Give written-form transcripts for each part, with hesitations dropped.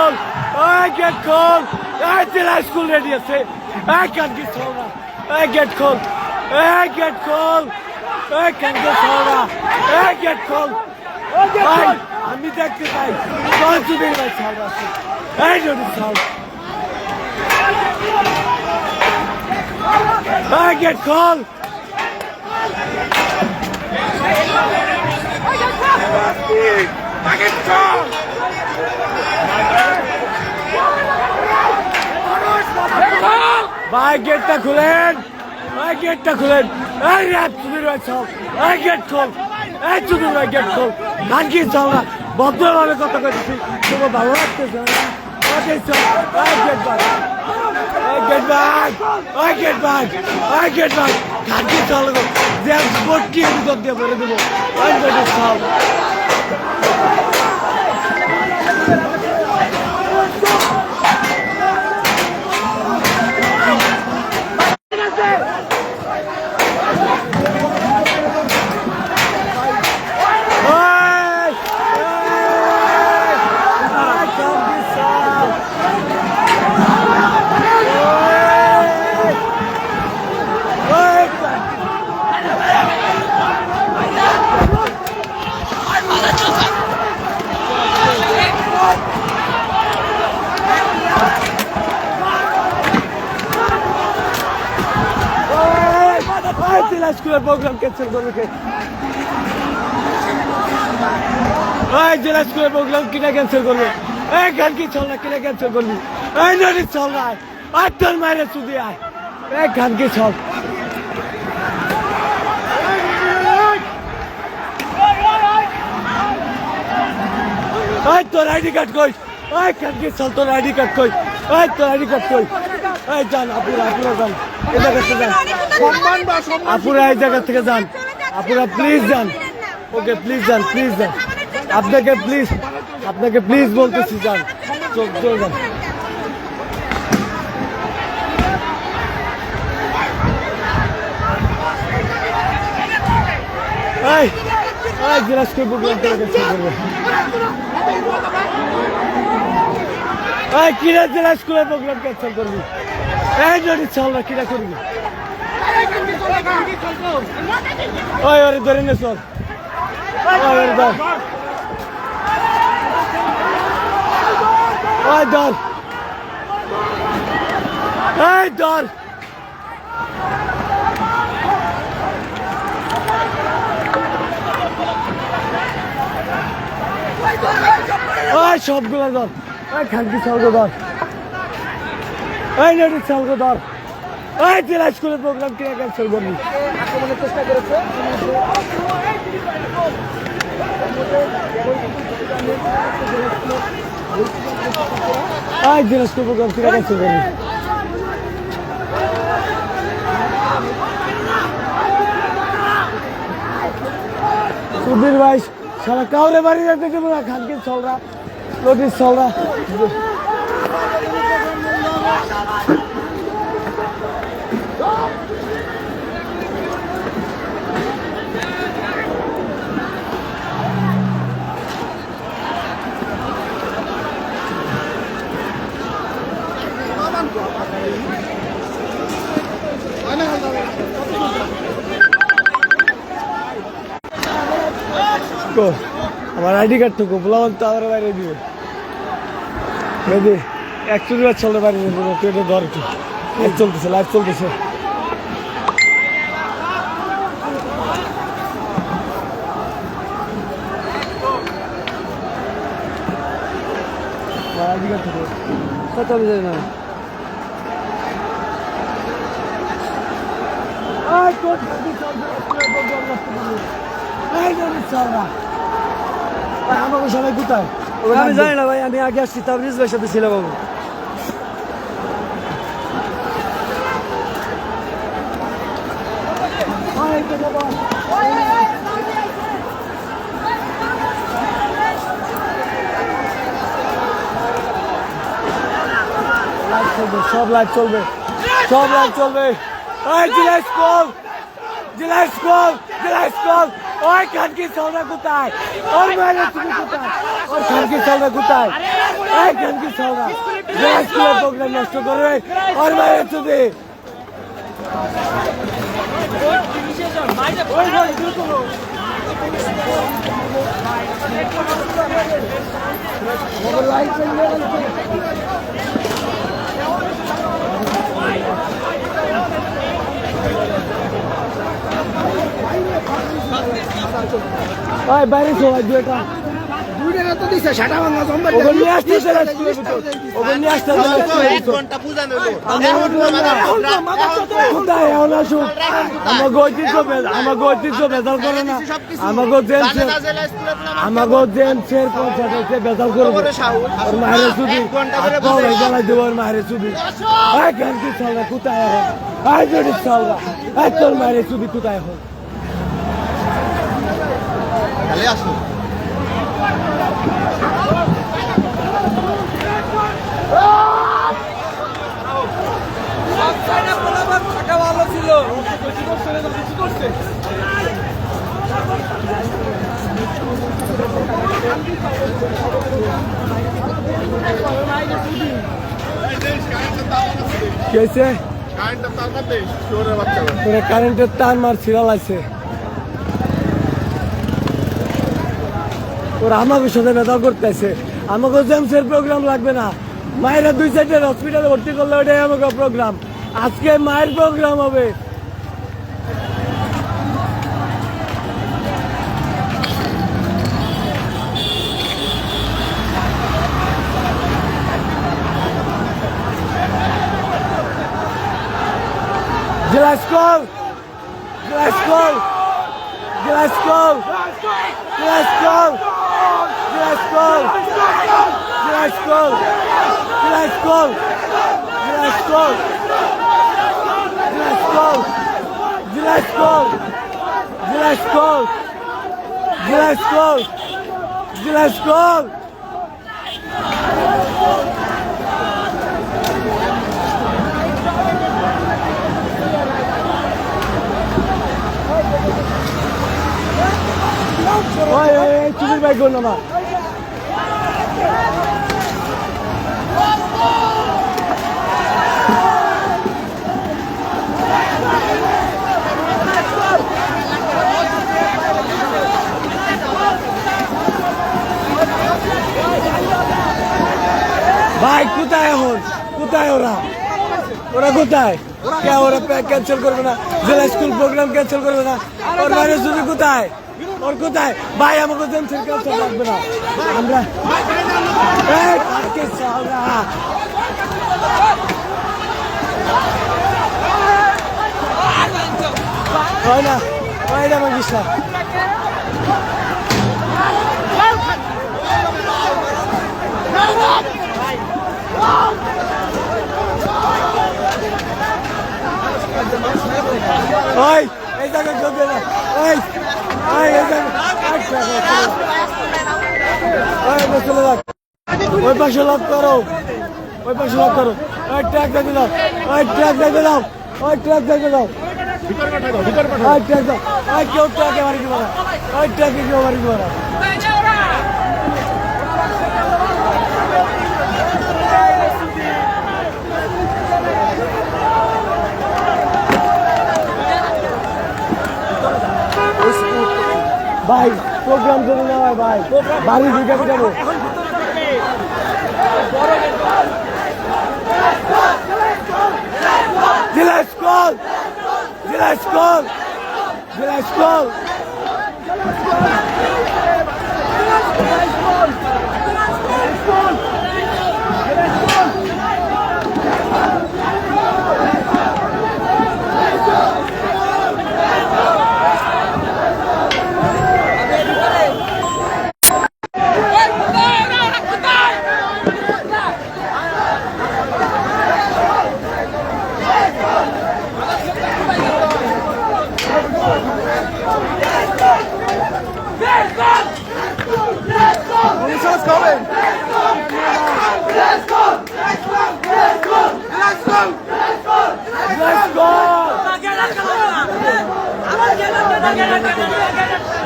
খোল, ওই গেট খোল, এই জেলা স্কুল রেডি আছে, এই কানকি ছলরা, এই গেট খোল, এই গেট খোল, এই কানকি ছলরা, এই গেট খোল, ভাই আমি দেখতে পাই, কোন চুদির ভাই ছলরা আছে, এই যদি ছল, এই গেট খোল, ভাই গেটটা খুলেন, ভাই গেটটা খুলেন, এই রাত চুদির ভাই ছল, এই গেট খোল, এই চুদির ভাই গেট খোল, ধান কি চল না, ভদ্রভাবে কথা করছি, তোমার ভালো লাগতেছে না, ওকে চল, এই গেট ভাই, এই গেট ভাই, এই গেট ভাই, এই গেট ভাই, ধান কি চল গো, যে স্পোর্টটি ভিতর দিয়ে ভরে দেবো, ওই গেটের ছল। স্কুলের প্রোগ্রাম ক্যান্সেল করবে, জেলা স্কুলের প্রোগ্রাম কিনা ক্যান্সেল করবে, এই গান কি চল না কিনা ক্যান্সেল করবি, এই নদী চল না আর তোর মায়ের চুদি আয়, এই গান কি চল, এই তোর আইডি কার্ড কই, এই গান কি চল, তোর আইডি কার্ড কই, এই তোর আইডি কার্ড কই, এই যান আপুরা আপুরা যান, এই জায়গা থেকে যান, আপুরা এই জায়গা থেকে যান, আপুরা প্লিজ যান, ওকে প্লিজ যান, প্লিজ যান, আপনাকে প্লিজ বলতেছি যান, চলে যান। এই জেলা স্কুল প্রোগ্রাম ক্যান্সেল করবে, এই কিরা জেলা স্কুলের প্রোগ্রাম ক্যান্সেল করবি, এই যদি চল না কিরা করবি, ওই ওরে ধরে নে চল, ওই ধর, ওই ধর, এই ধর, ওই সবগুলো ধর, ওই খানকি চালগো ধর, ওই নদীর চালগো ধর, ওই জেলা স্কুলের প্রোগ্রাম কিনা ক্যান্সেল করবি, আক্রমণের চেষ্টা করেছে, ওই জেলা স্কুল প্রোগ্রাম কিনা ক্যান্সেল করবি, সুধীর ভাই সারা কাউরে বাড়ি যেতে দেবো না, খানকে চলরা নোটিশ চলরা, আমার আইডি কার্ড তো বললাম তো আমার বাইরে দিবে, একচুয়ালি চলতে পারি পেটে ধর, চলতেছে লাইভ চলতেছে, আইডি কার্ড থেকে কত আমি জানি না, আমাকে সবাই কোথায় আমি জানি না ভাই, আমি আগে আসছি তাবরিজ ভাইয়ের সাথে ছিলাম, বাবু সব লাইভ চলবে, সব লাইভ চলবে, জেলা স্কুল, জেলা স্কুল, জেলা স্কুল, ওই খানকি চলবে কোথায়, ওর বাইরে তুমি কোথায়, ওর খানকি চলবে কোথায়, এই কানকি সালা জেলা স্কুলের প্রোগ্রাম নষ্ট করবে আর মায়ের চুদি ভাই বাইরে সবাই দুইটা তো দিছে সাটা ভাঙা জম্বা ওগুলো নিয়ে আসতে জেলা স্কুলের ভিতর ওগুলো নিয়ে আসতে জেলা স্কুলের ভিতর কোথায় এখন আসুক আমাকে ঐতিহ্য বেজাল করে না আমাকে জেমসের পঞ্চায়েতে বেজাল করবো ওর মায়ের চুদি জ্বালাই দেবো ওর মায়ের চুদি কেন কি চালরা কোথায় এখন জড়িত চালরা তোর মায়ের চুদি কোথায় এখন আসুন ভালো ছিল কেছে কারেন্টের তার মার ছিড়াল আছে ওরা আমাকে সাথে ব্যথা করতেছে আমাকে জেমসের প্রোগ্রাম লাগবে না মায়েরা 2-4 হসপিটালে ভর্তি করলে ওটাই আমাকে প্রোগ্রাম আজকে মায়ের প্রোগ্রাম হবে জেলা স্কুল চুরির বাইক করো না ভাই কোথায় এখন কোথায় ওরা কোথায় ওরা ক্যান্সেল করবে না জেলা স্কুল প্রোগ্রাম ক্যান্সেল করবে না ওর বাইরে চুরি কোথায় ওর কোথায় ভাই আমাকে জেমসের ক্যান্সেল লাগবে না আমরা হয় না এটা আমার বিশ্বাস ওই এই জায়গায় চলবে না ওই ওই পাশে লক করো ওই ট্র্যাক দেখে দাও ওই ট্র্যাক দেখে দাও কেউ ট্র্যাকে মারি কি মারা ওই ট্র্যাকে কেউ মারি কি মারা ভাই প্রোগ্রাম চলে না ভাই বাড়ি ঢুকে যাবো জেলা স্কুল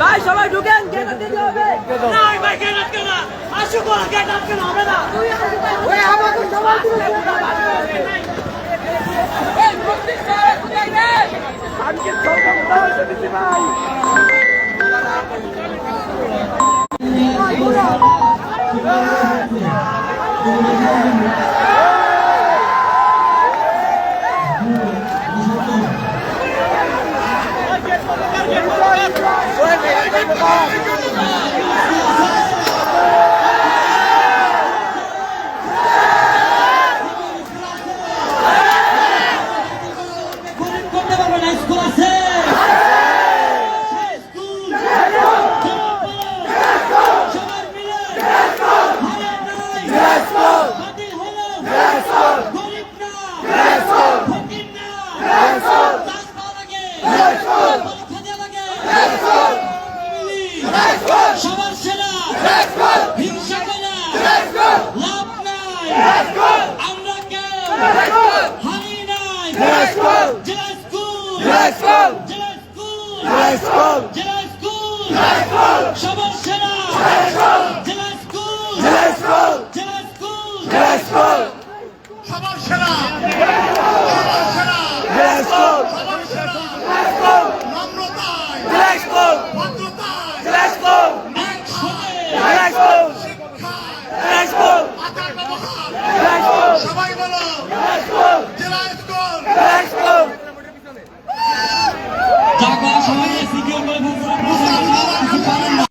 ভাই সবাই ঢুকেন গেট দিতে হবে না ভাই গেট আটকে না আসুক গেট আটকে না হবে না করতে পারবে না, স্কুল আছে স্কুল সবার মিলে বাতিল হলো গরিব না ফকির না চাষ পাওয়া লাগে পরীক্ষা দেওয়া লাগে সবার সেরা হিংসা করা লাভ নাই আমরা কেউ হারি নাই জেলা স্কুল জেলা স্কুল জেলা